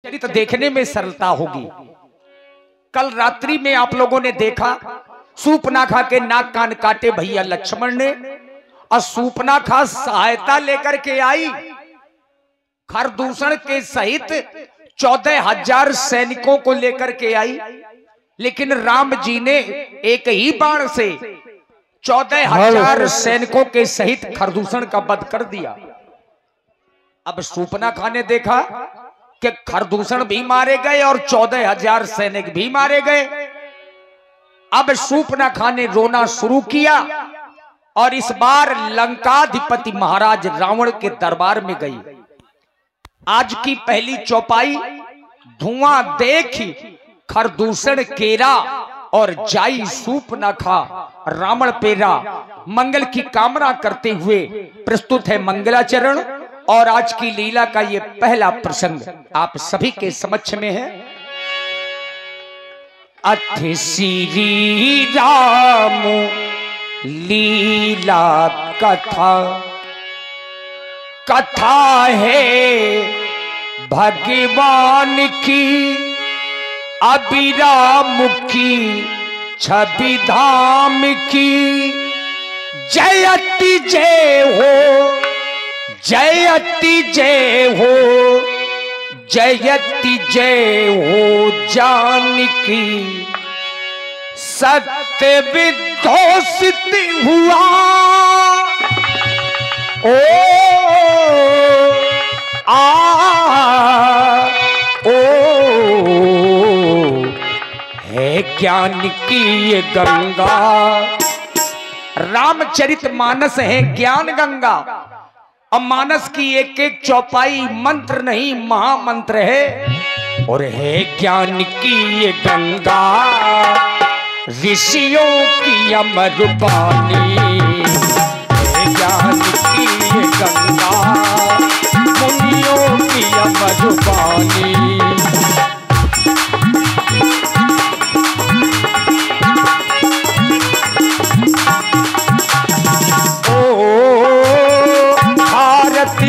चरित देखने में सरलता होगी। कल रात्रि में आप लोगों ने देखा सूपनाखा के नाक कान काटे भैया लक्ष्मण ने, और सूपनाखा सहायता लेकर के आई खरदूषण के सहित 14,000 सैनिकों को लेकर के आई। लेकिन राम जी ने एक ही बाण से 14,000 सैनिकों के सहित खरदूषण का वध कर दिया। अब सूपनाखा ने देखा कि खरदूषण भी मारे गए और 14,000 सैनिक भी मारे गए। अब सूपनाखा ने रोना शुरू किया और इस बार लंकाधिपति महाराज रावण के दरबार में गई। आज की पहली चौपाई धुआं देखी खरदूषण केरा और जाई सूपनाखा रावण पेरा, मंगल की कामना करते हुए प्रस्तुत है मंगलाचरण। और आज की लीला का ये पहला प्रसंग आप सभी के समक्ष में है। अथ श्री राम लीला कथा, कथा है भगवान की अभिराम की छवि धाम की। जयति जय हो, जयति जय हो, जयति जय हो जानकी। सत्य विध्वंसित हुआ ओ है ज्ञान की ये गंगा। रामचरित मानस है ज्ञान गंगा। अब मानस की एक एक चौपाई मंत्र नहीं महामंत्र है। और है ज्ञान की ये गंगा, ऋषियों की अमर बानी। है ज्ञान की ये गंगा, मुनियों की अमर बानी।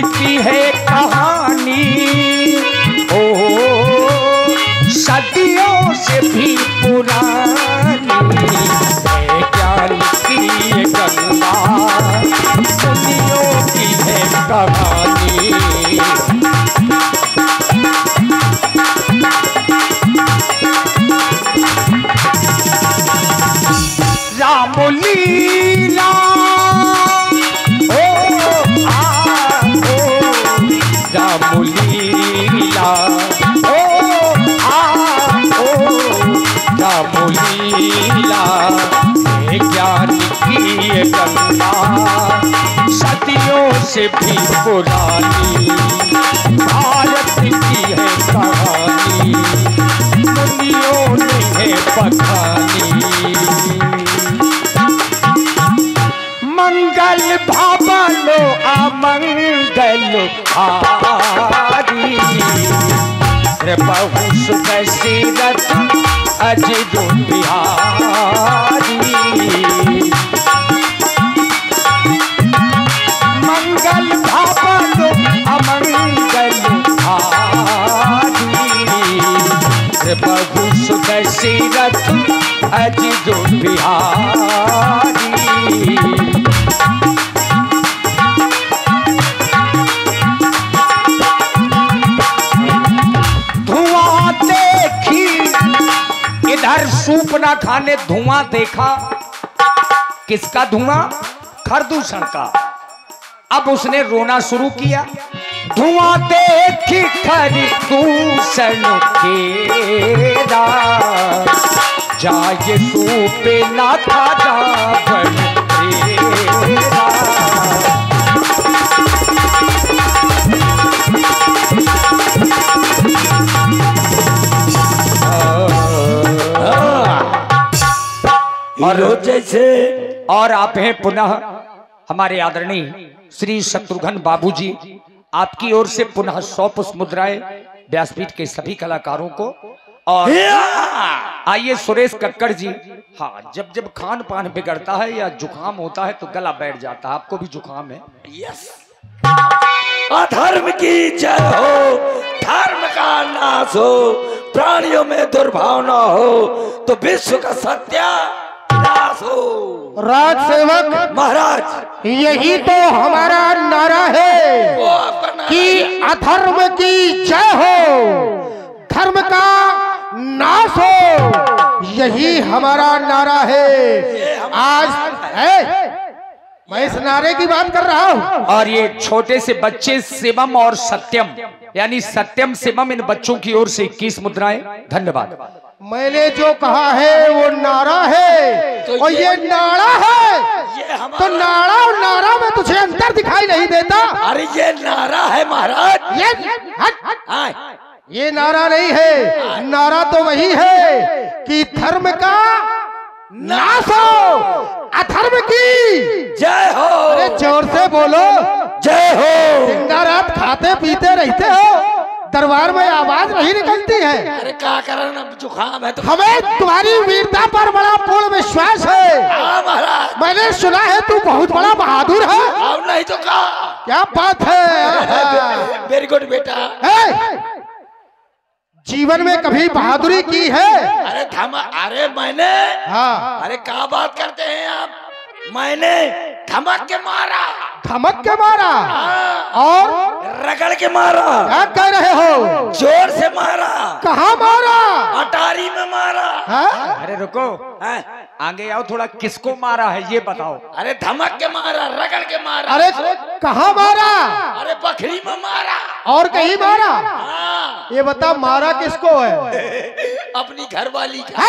की है कहानी ओ सदियों से भी पुरानी। है ज्ञान की ये गंगा, सदियों की है कहानी। राम लीला लीला ओ रामलीला। है ज्ञान की ये गंगा, सदियों से भी पुरानी। भारत की है कहानी, मुनियों ने है बखानी। मंगल भवनो अमंगल हारी। प्रभु सुदशरथ अजरो बिहारी। मंगल भवनो अमंगल हारी। प्रभु सुदशरथ अजरो बिहारी। इधर सूपनाखा ने धुआं देखा। किसका धुआं? खरदूषण का। अब उसने रोना शुरू किया। धुआं देखी खरदूषण केरा, जाए सूपनाखा रावण तेरा। और जैसे और आप हैं पुनः हमारे आदरणीय श्री शत्रुघ्न बाबूजी, आपकी ओर से पुनः 100 पुष्प मुद्राएं व्यासपीठ के सभी कलाकारों को। और आइए सुरेश कक्कड़ जी। हाँ, जब जब खान पान बिगड़ता है या जुकाम होता है तो गला बैठ जाता है। आपको भी जुकाम है? यस। अधर्म की जय हो, धर्म का नाश हो, प्राणियों में दुर्भावना हो, तो विश्व का सत्यानाश हो। राज सेवक महाराज, यही तो हमारा नारा है वो आपका नारा कि है। अधर्म की जय हो, धर्म का नाश हो, यही हमारा नारा है। आज है मैं इस नारे की बात कर रहा हूँ। और ये छोटे से बच्चे शिवम और सत्यम यानी सत्यम शिवम, इन बच्चों की ओर से 21 मुद्राएं। धन्यवाद। मैंने जो कहा है वो नारा है तो और ये नारा है, ये हमारा तो नारा और नारा में तुझे अंतर दिखाई नहीं देता? अरे ये नारा है महाराज। हाँ, ये नारा नहीं है, नारा तो वही है कि धर्म का नाश हो, अधर्म की जय हो। अरे जोर से बोलो, जय हो। दिन रात खाते पीते रहते हो, दरबार में आवाज नहीं निकलती है। अरे क्या करना, जुकाम है तो। हमें तुम्हारी वीरता पर बड़ा पूर्ण विश्वास है। हाँ महाराज, मैंने सुना है तू बहुत बड़ा बहादुर है। और नहीं तो क्या। क्या बात है। वेरी गुड बेटा। जीवन में कभी बहादुरी की है? अरे अरे मैंने, हाँ, अरे क्या बात करते हैं आप, मैंने धमक के मारा। धमक के मारा? हाँ, और रगड़ के मारा। क्या कह रहे हो? जोर से मारा। कहाँ मारा? अटारी में मारा। हाँ? अरे रुको, हाँ? आगे आओ थोड़ा। किसको मारा है ये बताओ। अरे धमक के मारा, रगड़ के मारा। अरे कहाँ मारा? अरे बकरी में मारा। और कहीं मारा? हाँ, ये बता मारा किसको है? अपनी घरवाली का।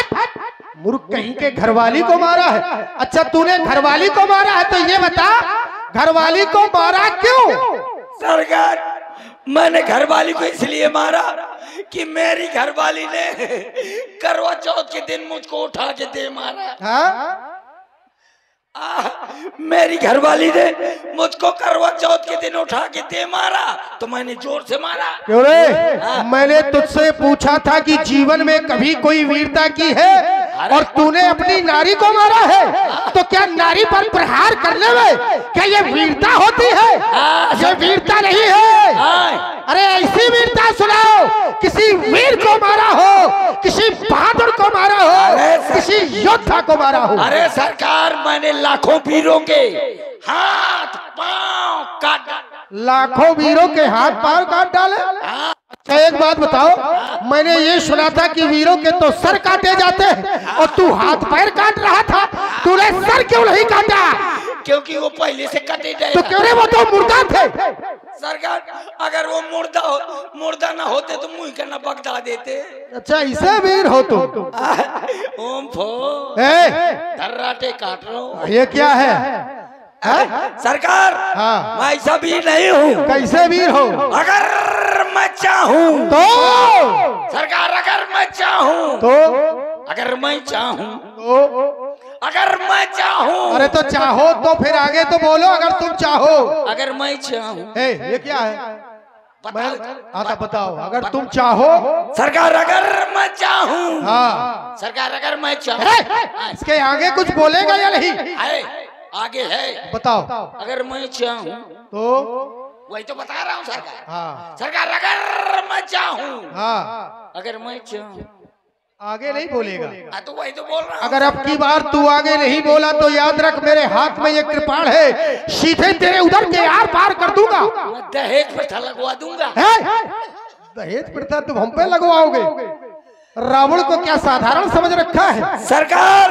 मूर्ख कहीं के घरवाली को मारा है? अच्छा तूने घरवाली को मारा है तो ये बता घरवाली को मारा क्यों? सरकार, मैंने घरवाली को इसलिए मारा कि मेरी घरवाली ने करवा चौथ के दिन मुझको उठा के दे मारा। हाँ? मेरी घरवाली ने मुझको करवा चौथ के दिन उठा के दे मारा, तो मैंने जोर से मारा। क्यों रे? मैंने तुझसे पूछा था कि जीवन में कभी कोई वीरता की है और तूने अपनी नारी को मारा है, तो क्या नारी पर प्रहार करने में क्या ये वीरता होती है? ये वीरता नहीं है। अरे ऐसी वीरता सुनाओ, किसी वीर को मारा हो, किसी बहादुर को मारा हो, किसी योद्धा को मारा हो। अरे सरकार, मैंने लाखों वीरों के हाथ पांव काट, लाखों वीरों के हाथ पांव काट डाले। अच्छा एक बात बताओ, मैंने ये सुना था कि वीरों के तो सर काटे जाते हैं और तू हाथ पैर काट रहा था, तूने सर क्यों नहीं काटा? क्योंकि वो पहले से कटे गए। तो क्यों रे, वो तो मुर्दा थे। सरकार, अगर वो मुर्दा ना होते तो मुंह करना बगदा देते। अच्छा इसे वीर हो तुम? ओम फो धर्राटे काट रहा हूँ। ये क्या है? सरकार, हाँ। मैं ऐसा वीर नहीं हूँ। कैसे वीर हो? अगर मैं चाहूँ तो सरकार, अगर मैं चाहूँ तो अगर मैं चाहूँ तो अगर मैं चाहूँ अरे तो चाहो तो फिर आगे तो बोलो। अगर तुम चाहो, अगर मैं चाहूँ। ये क्या है? बताओ। तो बताओ, अगर तुम चाहो। सरकार, अगर मैं चाहूँ। हाँ। सरकार, अगर मैं चाहूँ। इसके आगे कुछ बोलेगा या नहीं? आगे है, बताओ। अगर मैं चाहूँ तो वही तो बता रहा हूँ सरकार। हाँ। सरकार, अगर मैं चाहूँ। हाँ, अगर मैं चाहूँ। आगे नहीं बोलेगा। तो वही तो बोल रहा हूँ। अगर अब की बार तू आगे नहीं बोला तो याद रख, मेरे हाथ में ये कृपाण है, सीधे तेरे उधर के आर पार कर दूंगा। मैं दहेज प्रथा लगवा दूंगा। दहेज प्रथा तुम हम पे लगवाओगे? रावण को क्या साधारण समझ रखा है? सरकार,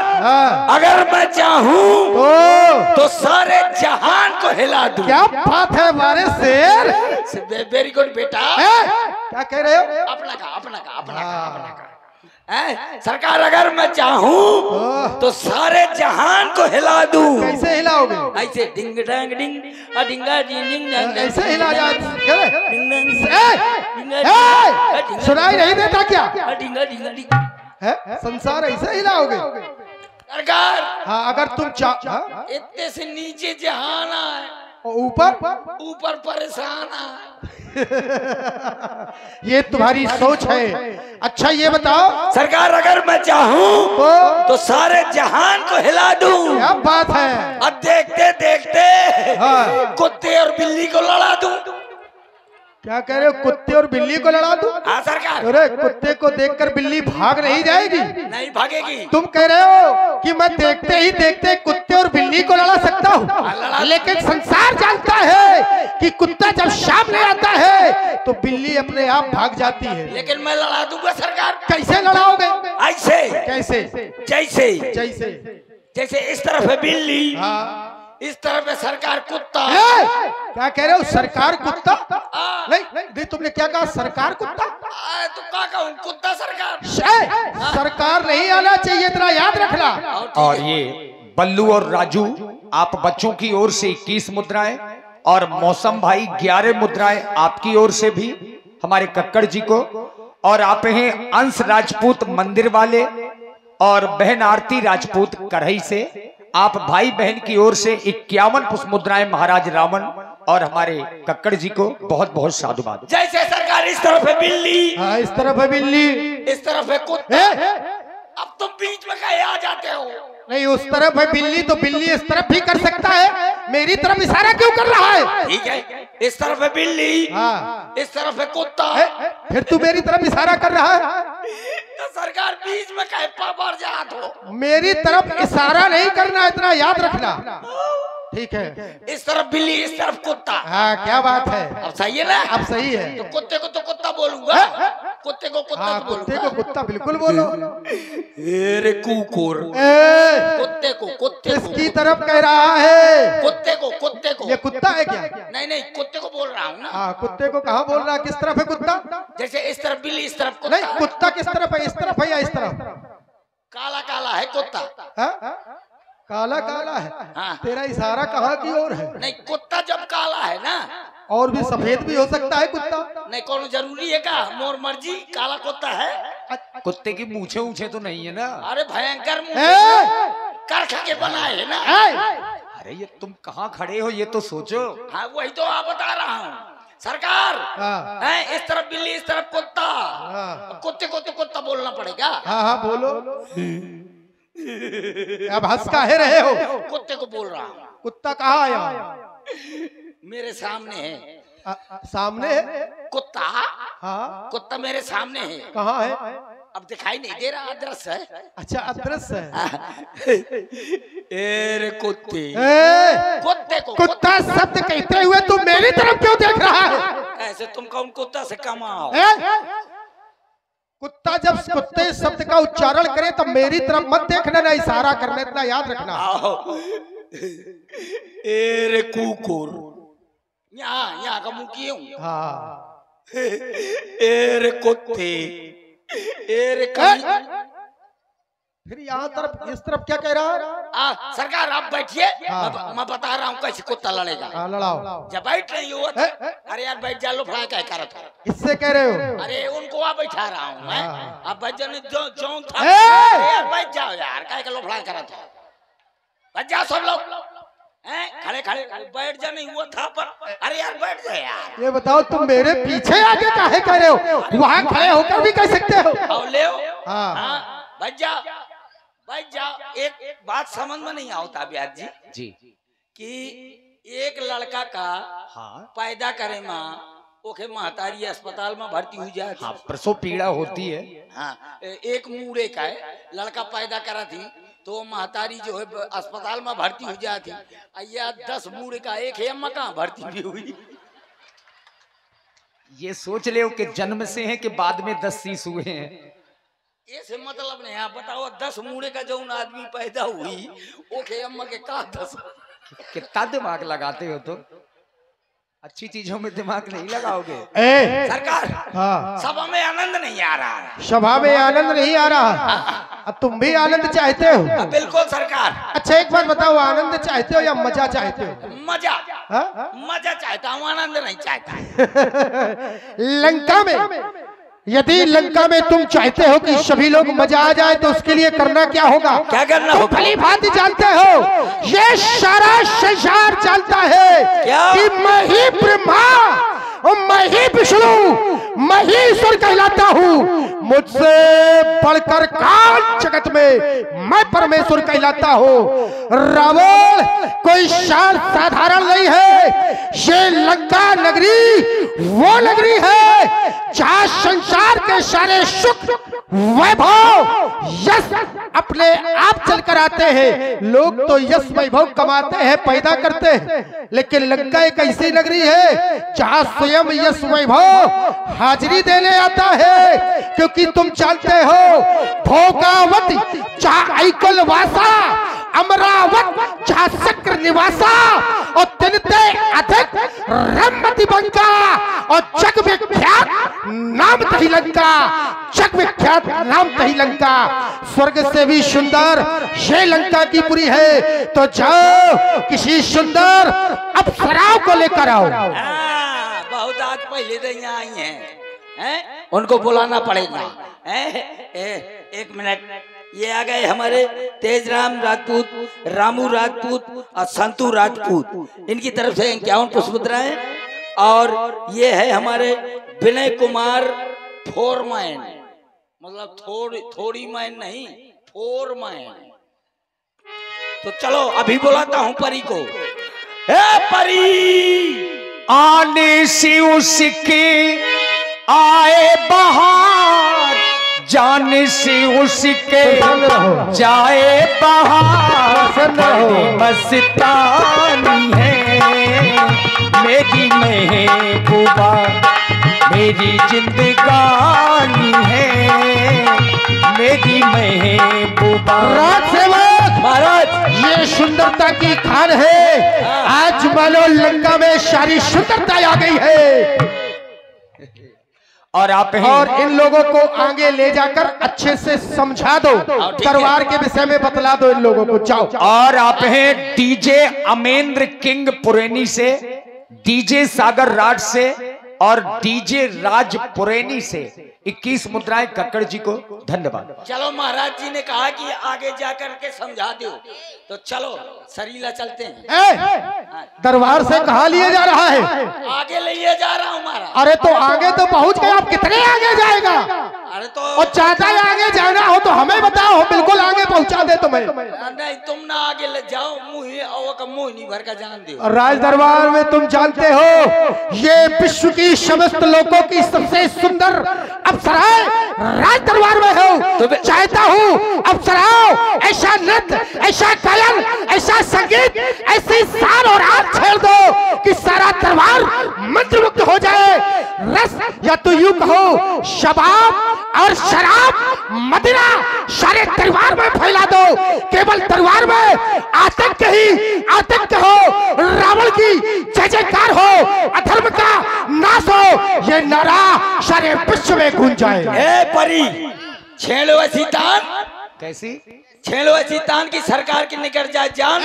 अगर मैं चाहूँ तो सारे जहान को हिला दूं। क्या बात है हमारे शेर। वेरी गुड बेटा। क्या कह रहे हो? अपना का। सरकार, अगर मैं चाहूँ तो सारे जहान को हिला दूं। कैसे हिलाओगे? ऐसे डिंग डांग डिंग डिंगा डिंग डांग। ऐसे हिला जा। सुनाई नहीं देता क्या? डिंगा डिंगा डिंग। संसार ऐसे हिलाओगे? सरकार, हाँ, अगर तुम इतने से नीचे जहान आए, ऊपर परेशान आए। ये तुम्हारी सोच है। अच्छा ये बताओ सरकार, अगर मैं चाहूँ तो सारे जहान को हिला दूं। क्या बात है? अब देखते देखते कुत्ते और बिल्ली को लड़ा दूं। क्या कह रहे हो? कुत्ते और बिल्ली को लड़ा दूं? हाँ सरकार। अरे कुत्ते को देखकर बिल्ली भाग नहीं जाएगी? नहीं भागेगी। तुम कह रहे हो कि मैं देखते ही देखते कुत्ते और बिल्ली को लड़ा सकता हूँ, लेकिन संसार जानता है कि कुत्ता जब सामने आता है तो बिल्ली अपने आप भाग जाती है। लेकिन मैं लड़ा दूंगा सरकार। कैसे लड़ाओगे? ऐसे। कैसे? जैसे जैसे जैसे इस तरफ है बिल्ली, हाँ, इस तरफ है सरकार कुत्ता। क्या कह रहे हो? सरकार कुत्ता? नहीं, तुमने क्या कहा? सरकार कुत्ता? तो क्या कहूँ? कुत्ता सरकार। सरकार नहीं आना चाहिए, इतना याद रखना। और ये बल्लू और राजू, आप बच्चों की ओर से 21 मुद्राएं और मौसम भाई 11 मुद्राएं आपकी ओर से भी हमारे कक्कड़ जी को, और आप हैं अंश राजपूत मंदिर वाले और बहन आरती राजपूत कढ़ई से, आप भाई बहन की ओर से 51 पुष्प मुद्राएं महाराज रावण और हमारे कक्कड़ जी को बहुत बहुत साधुवाद। जैसे सरकार इस तरफ है बिल्ली, हाँ, इस तरफ है बिल्ली, इस तरफ है कुत्ता। अब तुम बीच में कहीं आ जाते हो। नहीं, उस तरफ है बिल्ली तो बिल्ली इस तरफ भी कर सकता है, मेरी तरफ इशारा क्यों कर रहा है? ठीक है, इस तरफ है बिल्ली, हाँ, इस तरफ है कुत्ता। फिर तू मेरी तरफ इशारा कर रहा है? तो सरकार बीच में कहीं पार जात हो। मेरी तरफ इशारा नहीं करना, इतना याद रखना। ठीक है, इस तरफ बिल्ली, इस तरफ कुत्ता। हाँ, क्या बात है? अब सही है ना? अब सही है। तो कुत्ते को तो कुत्ता बोलूंगा, कुत्ते को कुत्ता हाँ, बोलूंगा। कुत्ते को कुत्ता बिल्कुल बोलो। अरे कुकुर। कुत्ते को कुत्ते को किसकी तरफ कह रहा है? कुत्ते को कुत्ते को। ये कुत्ता है क्या? नहीं, कुत्ते को बोल रहा हूँ ना। हाँ, कुत्ते को कहाँ बोल रहा है? किस तरफ है कुत्ता? जैसे इस तरफ बिल्ली, इस तरफ कुत्ता। नहीं, कुत्ता किस तरफ है? इस तरफ है या इस तरफ? काला काला है कुत्ता। काला काला है? हाँ। तेरा इशारा कहाँ की ओर है? नहीं, कुत्ता जब काला है ना, और भी सफेद भी हो सकता है कुत्ता। नहीं, कौन जरूरी है का? मोर मर्जी, काला कुत्ता है। कुत्ते की मूछे ऊंचे तो नहीं है ना? अरे भयंकर मुंह करख के बनाए है ना। अरे ये तुम कहाँ खड़े हो ये तो सोचो। हाँ, वही तो आप बता रहा हूँ सरकार। है इस तरफ बिल्ली, इस तरफ कुत्ता। कुत्ते को तो कुत्ता बोलना पड़ेगा। हाँ हाँ, बोलो। अब हंस काहे रहे हो? कुत्ते को बोल रहा हूँ। कुत्ता कहाँ आया? मेरे सामने है। सामने है कुत्ता? हाँ, कुत्ता मेरे सामने है। कहाँ है? अब दिखाई नहीं दे रहा, अदृश्य है। अच्छा, अदृश्य है। ए कुत्ते, कुत्ते को कुत्ता शब्द कहते हुए तू मेरी तरफ क्यों देख रहा है? ऐसे तुम कौन कुत्ता से कमाओ? कुत्ता जब कुत्ते शब्द का उच्चारण करे तो मेरी तरफ मत देखना, ना इशारा करना, इतना याद रखना। ए कुकुर, यहाँ का मुंह किए हूँ। हाँ, ए कुत्ते, फिर यहाँ तरफ इस तरफ क्या कह रहा है? सरकार आप बैठिए। मैं बता रहा हूँ कैसे कुत्ता लड़ेगा। हाँ, लड़ाओ। जब बैठ नहीं हुआ तो, अरे यार बैठ जा लो, फ्राई क्या कर रहा था? किससे कह रहे हो? अरे उनको आप बैठा रहा हूँ मैं। आप बैठ जाने जो था। यार बैठ जाओ यार, क्या कर लो, फ्राई करा था। बैठ जाओ सब लोग। खड़े खड़े बैठ जा, नहीं हुआ था पर। अरे यार बैठ जाए यार। ये बताओ तुम मेरे पीछे आके काहे कह रहे हो? वहाँ खड़े होकर भी कह सकते हो। आओ ले, हाँ, बैठ जाओ, बैठ जाओ। एक बात समझ में नहीं आता ब्याज जी कि एक लड़का का पैदा करे माँ, ओके महतारी अस्पताल में भर्ती हुई जाए। हाँ, प्रसव पीड़ा होती है। हाँ, एक मूड़े का है लड़का पैदा करा थी तो महतारी जो है अस्पताल में भर्ती हो जाती। या 10 मूड़े का एक है, अम्मा कहाँ भर्ती भी हुई। ये सोच ले कि जन्म से है कि बाद में 10 शीश हुए हैं। ऐसे मतलब नहीं। आप बताओ 10 मूड़े का जो आदमी पैदा हुई, ओके अम्मा के कहा 10। कितना दिमाग लगाते हो तो? अच्छी चीजों में दिमाग नहीं लगाओगे। सरकार, हाँ, सभा में आनंद नहीं आ रहा है। सभा में आनंद नहीं आ रहा। अब तुम भी आनंद चाहते हो? बिल्कुल सरकार। अच्छा, एक बात बताओ, आनंद चाहते हो या मजा चाहते हो? मजा। मजा चाहता हूँ, आनंद नहीं चाहता। लंका में, यदि लंका में तुम चाहते हो कि सभी लोग मजा आ जाए तो उसके लिए करना क्या होगा? क्या करना होगा? भली भांति जानते हो, ये सारा संसार जानता है कि मैं ही ब्रह्मा और मैं ही विष्णु, मैं ही ईश्वर कहलाता हूँ। मुझसे बढ़कर काल जगत में मैं परमेश्वर कहलाता हूँ। रावण कोई शान साधारण नहीं है, ये लंका नगरी वो नगरी है जहाँ संसार के सारे सुख वैभव यश अपने आप चलकर आते हैं। लोग तो यश वैभव कमाते हैं, पैदा करते हैं, लेकिन लंका एक ऐसी नगरी है जहाँ स्वयं यश वैभव हाजिरी देने आता है। क्योंकि तुम जानते हो भोगावत जहाँ ऐकल वासा, अमरावत जहाँ शक्र निवासा, और तिनते अधिक रमती बंका, और जग विख्यात नाम तही लंका, जग विख्यात नाम तही लंका। स्वर्ग से भी सुंदर ये लंका की पुरी है। तो जाओ किसी सुंदर अप्सराओं को लेकर आओ। बहुत आज पहले तो यहाँ आई हैं, उनको बुलाना पड़ेगा। एक मिनट, ये आ गए हमारे तेजराम राजपूत, रामू राजपूत और संतू राजपूत। इनकी तरफ से 51 पुष्पमुद्राएं। और ये है हमारे विनय कुमार फोरमैन, मतलब थोड़ी मैन नहीं, फोरमैन। तो चलो अभी बुलाता हूँ परी को। ए परी! आने से उसके आए बहार, जाने से उसके जाए बहार। बड़ी मस्तानी है मेरी महबूबा, मेरी जिंदगानी है मेरी महबूबा। राज सेवक महाराज, ये सुंदरता की खान है। आज मानो लंका में सारी सुंदरता आ गई है। और आप और इन लोगों को आगे ले जाकर अच्छे से समझा दो, तरवार के विषय में बतला दो इन लोगों को। जाओ। और आप हैं डीजे अमेंद्र किंग पुरैनी से, डीजे सागर राज से और डीजे राज पुरैनी से 21 मुद्राएं कक्कड़ जी को धन्यवाद। चलो महाराज जी ने कहा कि आगे जाकर के समझा दो, तो चलो सरीला चलते हैं। दरबार से कहाँ लिए जा रहा है? आगे ले जा रहा हूँ महाराज। अरे तो आगे तो पहुँच गए, आप कितने आगे जाएगा? अरे तो और चाहता है आगे जाना हो तो हमें बताओ, बिल्कुल आगे पहुँचा दे तुम्हें। नहीं, तुम ना आगे ले जाओ, मुँह नहीं भर का जान दो। राज दरबार में तुम जानते हो ये विश्व की समस्त लोगों की सबसे सुंदर अप्सराएं राज दरबार में हो। तो चाहता हूँ अप्सराओं ऐसा नृत्य, ऐसा गायन, ऐसा संगीत, ऐसी शान और आग छेड़ दो कि सारा दरबार मंत्रमुग्ध हो जाए। रस या तो यूं कहो शबाब और शराब मदिरा सारे दरबार में फैला दो। केवल दरबार में आतंक ही आतंक हो, रावण की जय जयकार हो, अधर्म का नाश हो, ये नारा सारे विश्व में गूंज जाए। ए परी, छेड़ो ऐसी तान, कैसी छेड़ो ऐसी तान की सरकार की निकल जाए जान,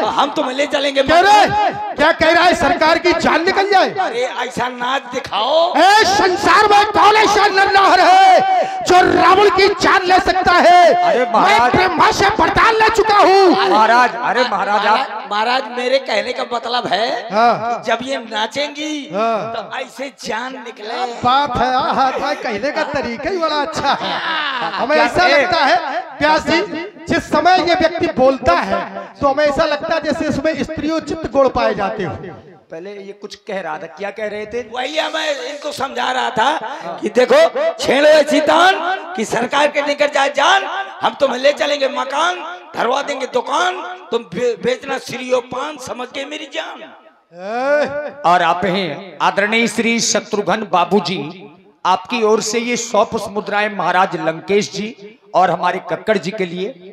तो हम तुम्हें ले चलेंगे। क्या कह रहा है? सरकार की जान निकल जाए? अरे ऐसा नाच दिखाओ। संसार में कौन ऐसा नरनाहर है जो रावण की जान ले सकता है? अरे मैं ब्रह्मा से वरदान ले चुका हूँ महाराज। अरे महाराज, आप महाराज मेरे कहने का मतलब है हाँ। जब ये नाचेंगी हाँ। तो ऐसे जान निकले। बात है, कहने का तरीका ही बड़ा अच्छा है। हमें ऐसा लगता है प्यास जी, जिस समय ये व्यक्ति बोलता है तो हमें ऐसा लगता है जैसे इसमें स्त्रियोचित गुण पाए जाते हो। पहले ये कुछ कह रहा था, क्या कह रहे थे? वही मैं इनको समझा रहा था कि देखो छेड़ो ऐसी तान कि सरकार के निकट जाए जान, हम तुम्हें ले चलेंगे मकान, धरवा देंगे दुकान, तुम बेचना श्रीयो पान, समझ के मेरी जान। और आप हैं आदरणीय श्री शत्रुघ्न बाबूजी, आपकी ओर से ये 100 पुष्प मुद्राएं महाराज लंकेश जी और हमारे कक्कड़ जी के लिए